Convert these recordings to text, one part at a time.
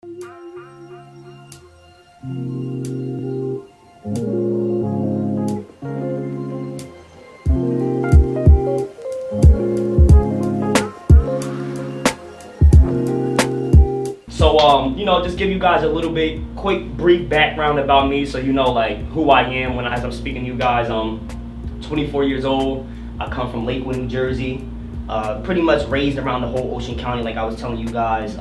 So, just give you guys a little bit quick, brief background about me, so you know like who I am as I'm speaking to you guys. I'm 24 years old. I come from Lakewood, New Jersey. Pretty much raised around the whole Ocean County, like I was telling you guys.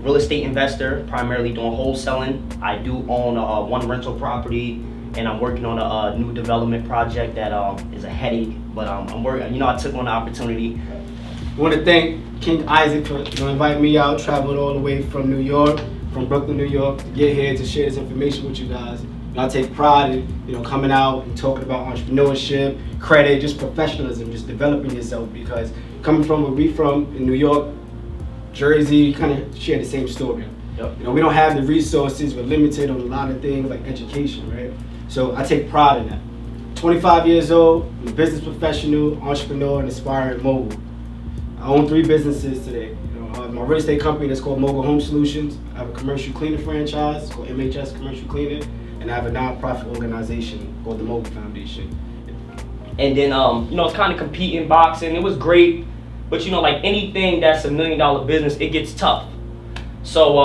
Real estate investor, primarily doing wholesaling. I do own one rental property, and I'm working on a new development project that is a headache, but I'm working. I took on the opportunity. I want to thank King Isaac for inviting me out, traveling all the way from New York, from Brooklyn, New York, to get here to share this information with you guys. And I take pride in coming out and talking about entrepreneurship, credit, just professionalism, just developing yourself, because coming from where we from in New York, Jersey, kind of share the same story. Yep. We don't have the resources, we're limited on a lot of things like education, right? So I take pride in that. 25 years old, I'm a business professional, entrepreneur, and aspiring mogul. I own 3 businesses today. My real estate company that's called Mogul Home Solutions. I have a commercial cleaning franchise called MHS Commercial Cleaning, and I have a nonprofit organization called the Mogul Foundation. And then, it's kind of competing boxing. It was great, but like anything that's $1 million business, it gets tough. So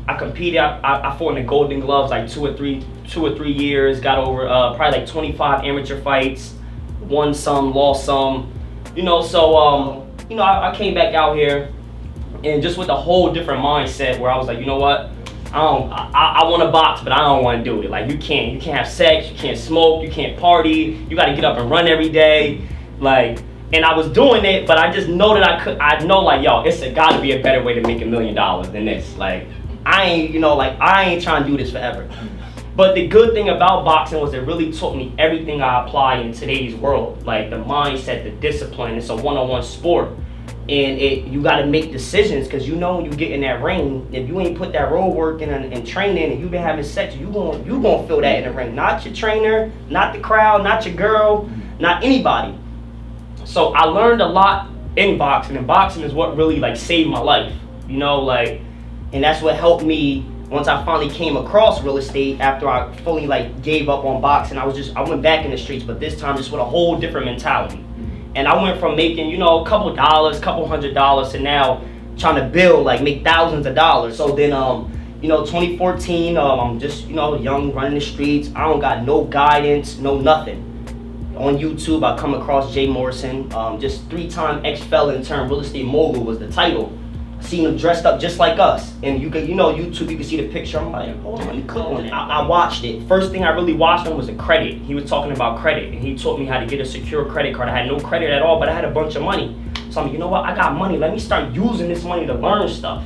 I competed. I fought in the Golden Gloves like 2 or 3 years. Got over probably like 25 amateur fights. Won some, lost some. I came back out here, and just with a whole different mindset, where I was like, you know what? I want to box, but I don't want to do it. Like you can't have sex, you can't smoke, you can't party. You got to get up and run every day, like. And I was doing it, but I just know that I know like, yo, it's got to be a better way to make $1 million than this. Like, I ain't trying to do this forever. But the good thing about boxing was it really taught me everything I apply in today's world, like the mindset, the discipline. It's a one-on-one sport, and you got to make decisions, because when you get in that ring, if you ain't put that road work in and training, and you've been having sex, you gonna feel that in the ring. Not your trainer, not the crowd, not your girl, not anybody. So I learned a lot in boxing, and boxing is what really like saved my life, and that's what helped me once I finally came across real estate after I fully like gave up on boxing. I went back in the streets, but this time just with a whole different mentality. And I went from making, a couple $100 to now trying to build, like make thousands of dollars. So then, 2014, I'm just, young, running the streets. I don't got no guidance, no nothing. On YouTube, I come across Jay Morrison, just 3-time ex-felon turned real estate mogul was the title. I seen him dressed up just like us, and you can, YouTube, you can see the picture. I'm like, hold on, let me click on it. I watched it. First thing I really watched on was a credit. He was talking about credit, and he taught me how to get a secure credit card. I had no credit at all, but I had a bunch of money. So I'm like, you know what? I got money. Let me start using this money to learn stuff.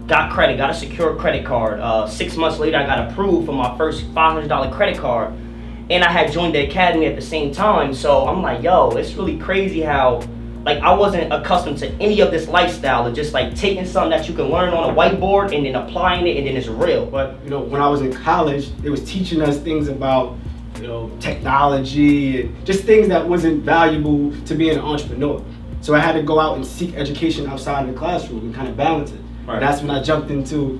Got credit, got a secure credit card. 6 months later, I got approved for my first $500 credit card. And I had joined the academy at the same time. So I'm like, yo, it's really crazy how, like, I wasn't accustomed to any of this lifestyle of just like taking something that you can learn on a whiteboard and then applying it, and then it's real. But when I was in college, it was teaching us things about technology and just things that wasn't valuable to being an entrepreneur. So I had to go out and seek education outside of the classroom and kind of balance it. Right. And that's when I jumped into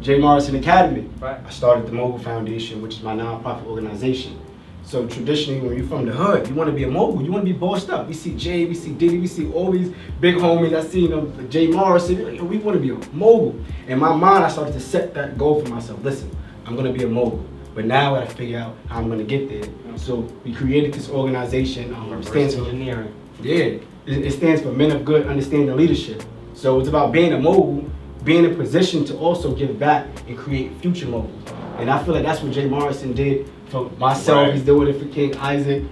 Jay Morrison Academy. Right. I started the Mogul Foundation, which is my nonprofit organization. So traditionally, when you're from the hood, you want to be a mogul, you want to be bossed up. We see Jay, we see Diddy, we see all these big homies. I see Jay Morrison. We want to be a mogul. In my mind, I started to set that goal for myself. Listen, I'm going to be a mogul, but now I got to figure out how I'm going to get there. So we created this organization. It stands for engineering. Yeah, it stands for Men of Good Understanding Leadership. So it's about being a mogul, being in a position to also give back and create future moguls. And I feel like that's what Jay Morrison did for myself. Right. He's doing it for King Isaac,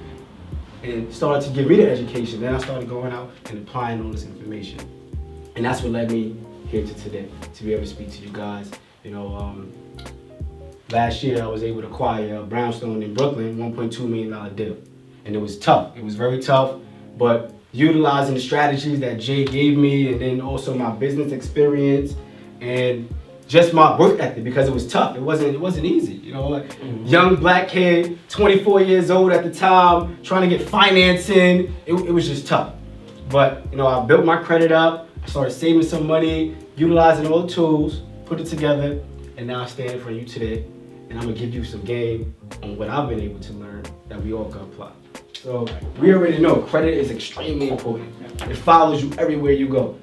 and started to give me the education. Then I started going out and applying all this information. And that's what led me here to today, to be able to speak to you guys. Last year I was able to acquire a brownstone in Brooklyn, $1.2 million deal. And it was tough. It was very tough, but utilizing the strategies that Jay gave me, and then also my business experience and just my work ethic, because it was tough. It wasn't easy. Young black kid, 24 years old at the time, trying to get financing. It was just tough. But I built my credit up. I started saving some money, utilizing all the tools, put it together, and now I stand for you today. And I'm gonna give you some game on what I've been able to learn that we all can apply. So we already know credit is extremely important. It follows you everywhere you go.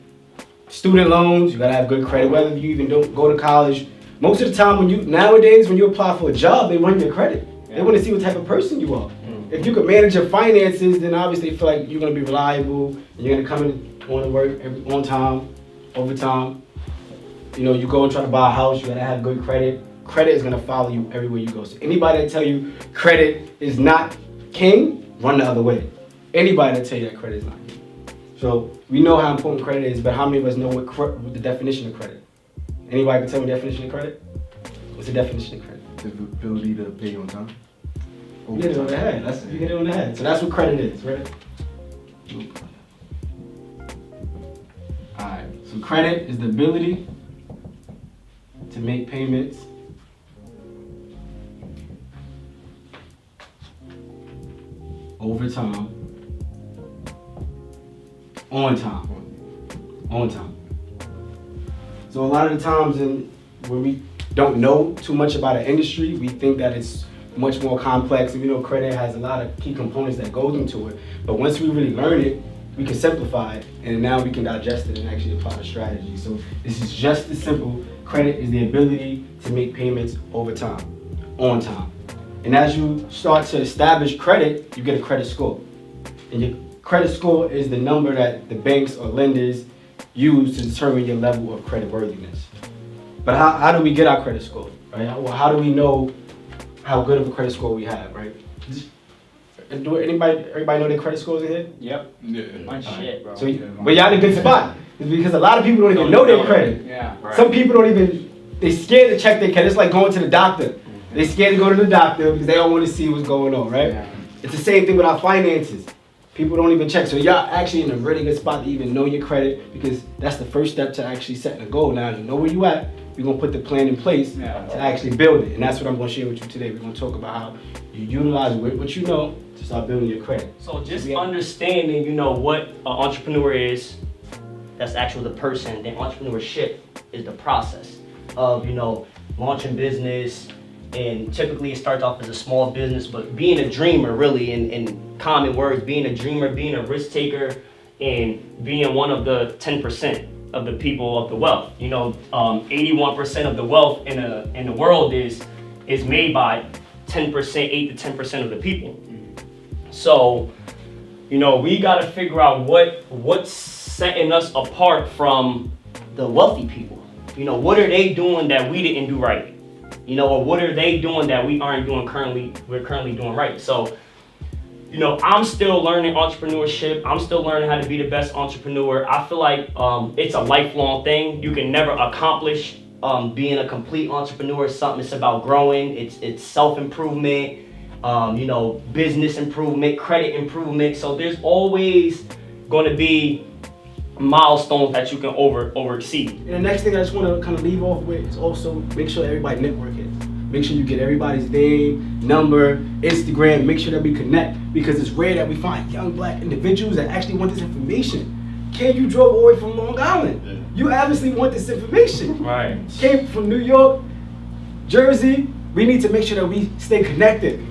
Student loans, you gotta have good credit, whether you even don't go to college. Most of the time nowadays when you apply for a job, they run your credit. They wanna see what type of person you are. If you can manage your finances, then obviously they feel like you're gonna be reliable, and you're gonna come in on to work on time, overtime. You know, you go and try to buy a house, you gotta have good credit. Credit is gonna follow you everywhere you go. So anybody that tell you credit is not king, run the other way. Anybody that tell you that credit is not king. So we know how important credit is, but how many of us know what the definition of credit? Anybody can tell me the definition of credit? What's the definition of credit? The ability to pay on time. You hit it on the head. You hit it on the head. So that's what credit is, right? Alright, so credit is the ability to make payments over time, on time. So a lot of the times when we don't know too much about an industry, we think that it's much more complex. And we know credit has a lot of key components that goes into it. But once we really learn it, we can simplify it, and now we can digest it and actually apply the strategy. So this is just as simple. Credit is the ability to make payments over time, on time. And as you start to establish credit, you get a credit score. And your credit score is the number that the banks or lenders use to determine your level of creditworthiness. But how do we get our credit score, right? How do we know how good of a credit score we have, right? Do everybody know their credit scores in here? Yep. Yeah. My shit, bro. So, but y'all in a good spot. It's because a lot of people don't even know their credit. Yeah. Right. Some people don't even, they scared to check their credit. It's like going to the doctor. They scared to go to the doctor because they don't want to see what's going on, right? Yeah. It's the same thing with our finances. People don't even check. So y'all actually in a really good spot to even know your credit, because that's the first step to actually setting a goal. Now you know where you at. We're gonna put the plan in place to actually build it. And that's what I'm gonna share with you today. We're gonna talk about how you utilize what you know to start building your credit. So just understanding, you know, what an entrepreneur is, that's actually the person. Then entrepreneurship is the process of, you know, launching business. And typically it starts off as a small business, but being a dreamer, really, in common words, being a dreamer, being a risk taker, and being one of the 10% of the people of the wealth. You know, 81% of the wealth in the world is made by 10%, 8 to 10% of the people. So, you know, we got to figure out what's setting us apart from the wealthy people. You know, what are they doing that we didn't do right? You know, or what are they doing that we aren't doing we're currently doing right? So, you know, I'm still learning entrepreneurship. I'm still learning how to be the best entrepreneur. I feel like it's a lifelong thing. You can never accomplish being a complete entrepreneur. It's something. It's about growing. It's self-improvement. You know, business improvement, credit improvement. So there's always going to be milestones that you can oversee. And the next thing I just want to kind of leave off with is also make sure everybody network hits. Make sure you get everybody's name, number, Instagram. Make sure that we connect, because it's rare that we find young black individuals that actually want this information. Ken, you drove all the way from Long Island. Yeah. You obviously want this information. Right. Came from New York, Jersey. We need to make sure that we stay connected.